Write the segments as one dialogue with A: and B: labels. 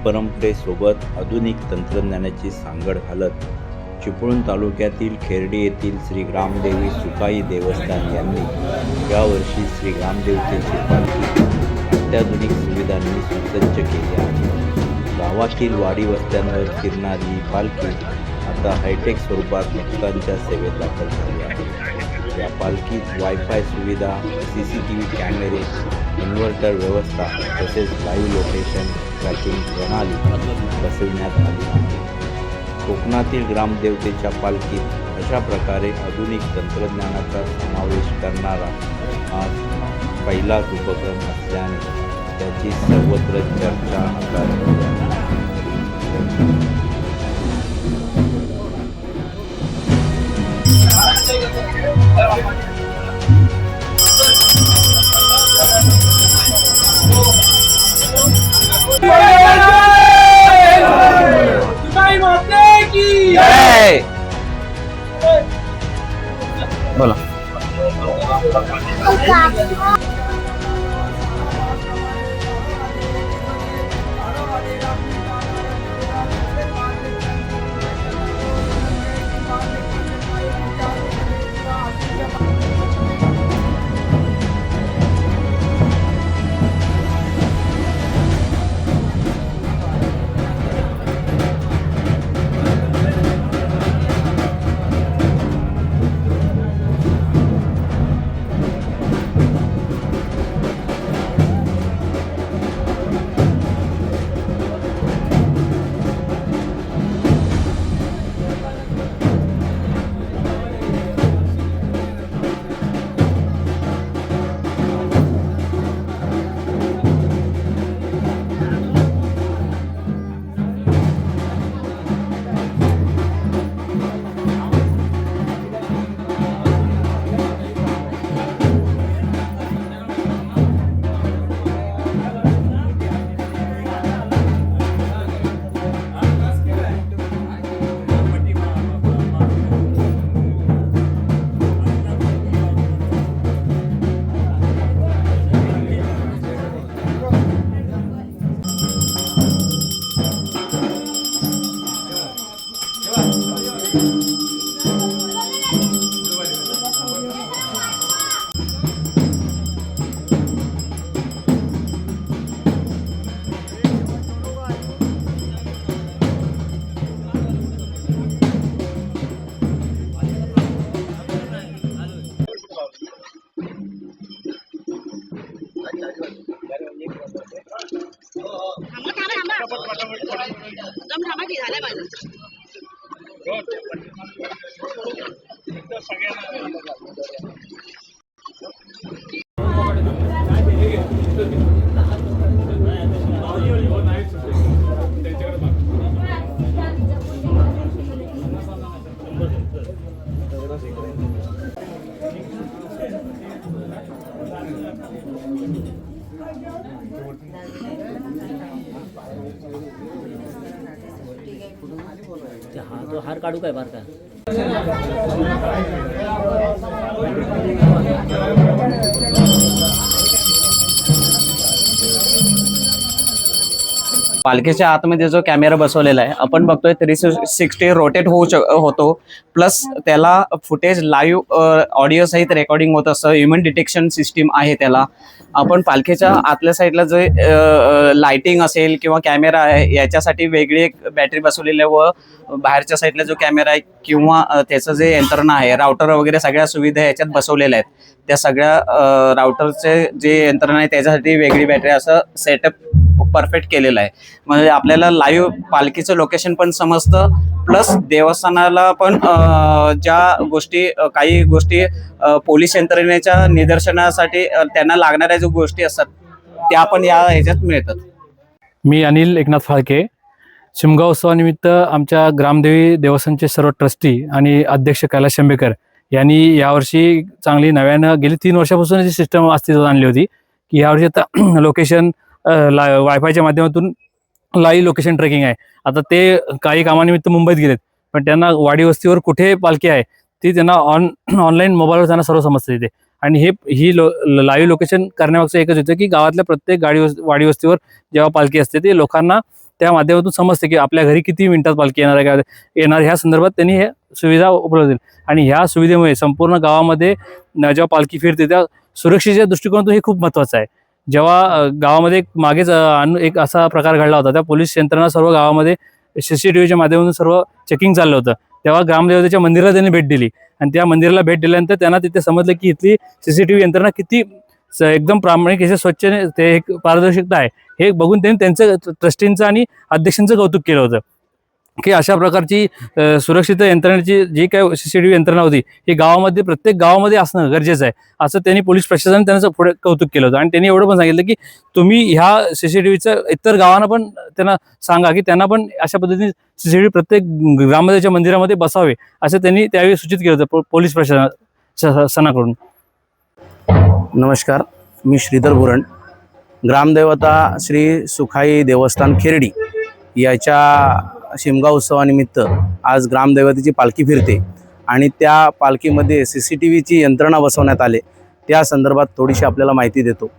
A: परंपरेसोबत आधुनिक तंत्रज्ञानाची सांगड घालत चिपळूण तालुक्यातील खेर्डी येथील श्री ग्रामदेवी सुकाई देवस्थान यांनी यावर्षी श्री ग्रामदेवतेची पालखी अत्याधुनिक सुविधांनी सुसज्ज केली आहे. गावातील वाडी वस्त्यांवर फिरणारी ही पालखी आता हायटेक स्वरूपात भक्तांच्या सेवेत दाखल झाली आहे. या पालखीत वायफाय सुविधा, CCTV कॅमेरे, इन्व्हर्टर व्यवस्था तसेच लाईव्ह लोकेशन ट्रॅकिंग प्रणाली बसविण्यात आली आहे. कोकणातील ग्रामदेवतेच्या पालखीत अशा प्रकारे आधुनिक तंत्रज्ञानाचा समावेश करणारा हा पहिलाच उपक्रम असल्याने त्याची सर्वत्र चर्चा आता
B: बोला.
C: हा तो हार काढू काय बार का
B: पालखीच्या आतमध्ये जो कॅमेरा बसवलेला आहे आपण बघतोय 360 रोटेट होतो प्लस त्याला फुटेज लाईव्ह ऑडिओ सहित रेकॉर्डिंग होत असतं. ह्युमन डिटेक्शन सिस्टीम आहे त्याला. आपण पालखीच्या आतल्या साईडला जे लाइटिंग असेल किंवा कॅमेरा आहे याच्यासाठी वेगळी एक बॅटरी बसवलेली आहे व बाहेरच्या साईडला जो कॅमेरा आहे किंवा त्याचं जे यंत्रणा आहे राउटर वगैरे सगळ्या सुविधा याच्यात बसवलेल्या आहेत. त्या सगळ्या राउटरचे जे यंत्रणा आहे त्याच्यासाठी वेगळी बॅटरी असं सेटअप परफेक्ट केलेलं आहे. म्हणजे आपल्याला लाईव्ह पालखीचं लोकेशन पण समजतं प्लस देवस्थानाला पण ज्या गोष्टी काही गोष्टी पोलीस यंत्रणेच्या निदर्शनासाठी त्यांना लागणाऱ्या ज्या गोष्टी असतात त्या पण या ह्याच्यात मिळतात.
D: मी अनिल एकनाथ फाळके. शिमगा उत्सवानिमित्त आमच्या ग्रामदेवी देवस्थानचे सर्व ट्रस्टी आणि अध्यक्ष कैलास शंभेकर यांनी यावर्षी चांगली नव्यानं गेली 3 वर्षापासून जी सिस्टम अस्तित्वात आणली होती की यावर्षी आता लोकेशन वायफायच्या माध्यमातून लाईव्ह लोकेशन ट्रेकिंग आहे. आता ते काही कामानिमित्त मुंबईत गेलेत पण त्यांना वाडी वस्तीवर कुठे पालखी आहे ती त्यांना ऑनलाईन मोबाईलवर त्यांना सर्व समजतं तिथे. आणि ही लाईव्ह लोकेशन करण्यामागचं एकच होतं की गावातल्या प्रत्येक वाडी वस्तीवर जेव्हा पालखी असते ते लोकांना त्या माध्यमातून समजते की आपल्या घरी किती मिनिटात पालखी येणार आहे का येणार, ह्या संदर्भात त्यांनी हे सुविधा उपलब्ध दिली. आणि ह्या सुविधेमुळे संपूर्ण गावामध्ये जेव्हा पालखी फिरते त्या सुरक्षेच्या दृष्टिकोनातून हे खूप महत्त्वाचं आहे. जेव्हा गावामध्ये मागेच एक असा प्रकार घडला होता, त्या पोलीस यंत्रणा सर्व गावामध्ये CCTVच्या माध्यमातून सर्व चेकिंग चाललं होतं, तेव्हा ग्रामदेवतेच्या मंदिराला त्यांनी भेट दिली. आणि त्या मंदिराला भेट दिल्यानंतर त्यांना तिथे समजलं की इथली CCTV यंत्रणा किती एकदम प्रामाणिक असे स्वच्छ ते एक पारदर्शकता आहे. हे बघून त्यांनी त्यांचं ट्रस्टींचं आणि अध्यक्षांचं कौतुक केलं होतं की अशा प्रकारची सुरक्षित यंत्रणेची जी काय CCTV यंत्रणा होती ही गावामध्ये प्रत्येक गावामध्ये असणं गरजेचं आहे, असं त्यांनी पोलीस प्रशासनाने त्यांचं पुढे कौतुक केलं होतं. आणि त्यांनी एवढं पण सांगितलं की तुम्ही ह्या CCTVचं इतर गावांना पण त्यांना सांगा की त्यांना पण अशा पद्धतीने CCTV प्रत्येक ग्रामदेवतेच्या मंदिरामध्ये बसावे, असं त्यांनी त्यावेळी सूचित केलं होतं पोलीस प्रशासनाकडून.
E: नमस्कार, मी श्रीधर बुरण. ग्रामदेवता श्री सुखाई देवस्थान खेरडी याच्या शिमगा उत्सवानिमित्त आज ग्रामदेवतेची पालखी फिरते आणि त्या पालखीमध्ये CCTVची यंत्रणा बसवण्यात आले. त्या संदर्भात थोडीशी आपल्याला माहिती देतो.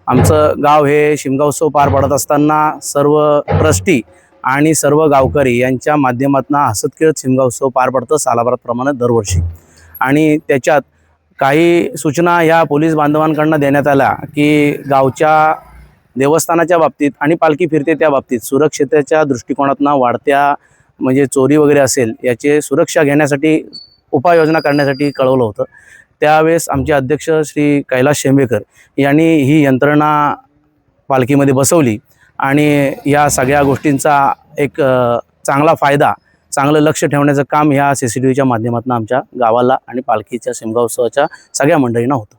E: आमचं गाव हे शिमगा उत्सव पार पडत असताना सर्व ट्रस्टी आणि सर्व गावकरी यांच्या माध्यमातून हसत खेळत शिमगा उत्सव पार पडतं सालाबाराप्रमाणे दरवर्षी. आणि त्याच्यात काही सूचना ह्या पोलीस बांधवांकडून देण्यात आल्या की गावच्या देवस्थानाच्या बाबतीत आणि पालखी फिरते त्या बाबतीत सुरक्षिततेच्या दृष्टिकोनातून वाढत्या म्हणजे चोरी वगैरे असेल याची सुरक्षा घेण्यासाठी उपाययोजना करण्यासाठी कळवलं होतं. त्यावेळेस आमचे अध्यक्ष श्री कैलास शेंबेकर यांनी ही यंत्रणा पालखीमध्ये बसवली आणि या सगळ्या गोष्टींचा एक चांगला फायदा, चांगलं लक्ष ठेवण्याचं काम ह्या CCTVच्या माध्यमातून आमच्या गावाला आणि पालखीच्या शिमगा उत्सवाच्या सगळ्या मंडळींना होतं.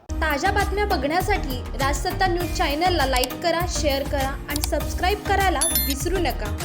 F: ताज्या बातम्या बघण्यासाठी राजसत्ता न्यूज चॅनलला लाईक करा, शेअर करा आणि सबस्क्राईब करायला विसरू नका.